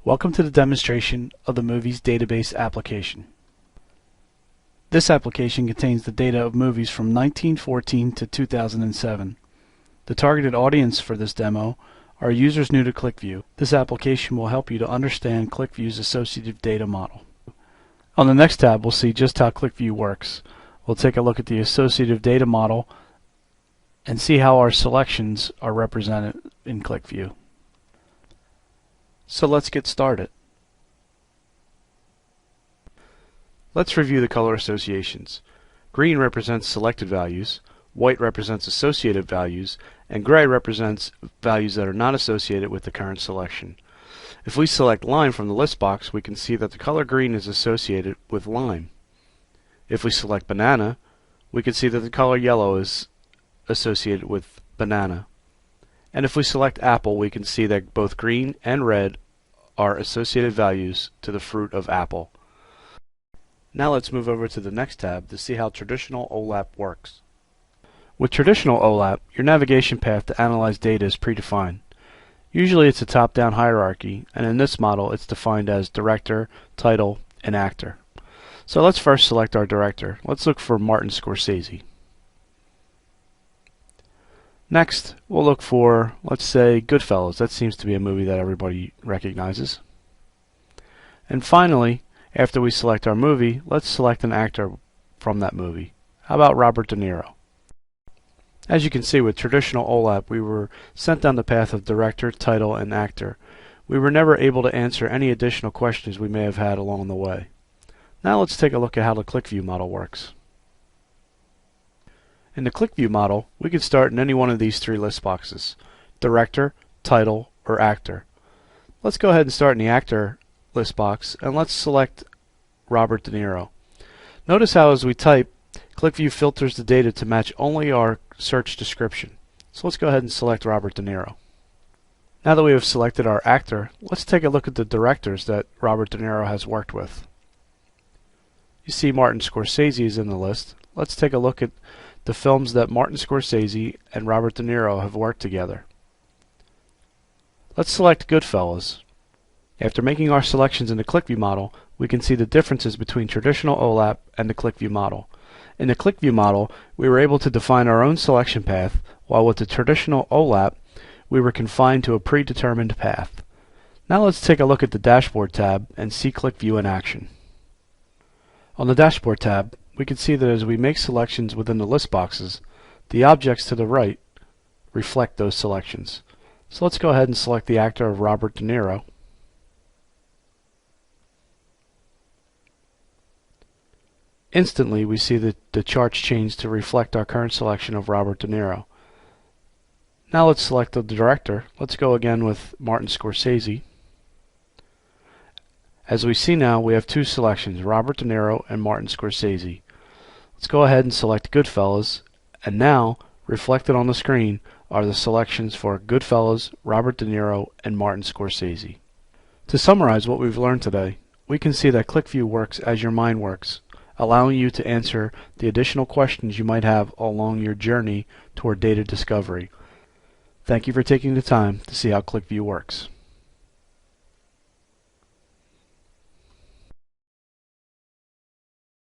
Welcome to the demonstration of the Movies Database application. This application contains the data of movies from 1914 to 2007. The targeted audience for this demo are users new to QlikView. This application will help you to understand QlikView's associative data model. On the next tab, we'll see just how QlikView works. We'll take a look at the associative data model and see how our selections are represented in QlikView. So let's get started. Let's review the color associations. Green represents selected values, white represents associated values, and gray represents values that are not associated with the current selection. If we select lime from the list box, we can see that the color green is associated with lime. If we select banana, we can see that the color yellow is associated with banana. And if we select apple, we can see that both green and red are associated values to the fruit of apple. Now let's move over to the next tab to see how traditional OLAP works. With traditional OLAP, your navigation path to analyze data is predefined. Usually it's a top-down hierarchy, and in this model it's defined as director, title, and actor. So let's first select our director. Let's look for Martin Scorsese. Next, we'll look for, let's say, Goodfellas. That seems to be a movie that everybody recognizes. And finally, after we select our movie, let's select an actor from that movie. How about Robert De Niro? As you can see, with traditional OLAP, we were sent down the path of director, title, and actor. We were never able to answer any additional questions we may have had along the way. Now let's take a look at how the QlikView model works. In the QlikView model, we can start in any one of these three list boxes: director, title, or actor. Let's go ahead and start in the actor list box, and let's select Robert De Niro. Notice how as we type, QlikView filters the data to match only our search description. So let's go ahead and select Robert De Niro. Now that we have selected our actor, let's take a look at the directors that Robert De Niro has worked with. You see Martin Scorsese is in the list. Let's take a look at the films that Martin Scorsese and Robert De Niro have worked together. Let's select Goodfellas. After making our selections in the QlikView model, we can see the differences between traditional OLAP and the QlikView model. In the QlikView model, we were able to define our own selection path, while with the traditional OLAP, we were confined to a predetermined path. Now let's take a look at the Dashboard tab and see QlikView in action. On the Dashboard tab, we can see that as we make selections within the list boxes, the objects to the right reflect those selections. So let's go ahead and select the actor of Robert De Niro. Instantly, we see that the charts change to reflect our current selection of Robert De Niro. Now let's select the director. Let's go again with Martin Scorsese. As we see now, we have two selections, Robert De Niro and Martin Scorsese. Let's go ahead and select Goodfellas, and now, reflected on the screen, are the selections for Goodfellas, Robert De Niro, and Martin Scorsese. To summarize what we've learned today, we can see that QlikView works as your mind works, allowing you to answer the additional questions you might have along your journey toward data discovery. Thank you for taking the time to see how QlikView works.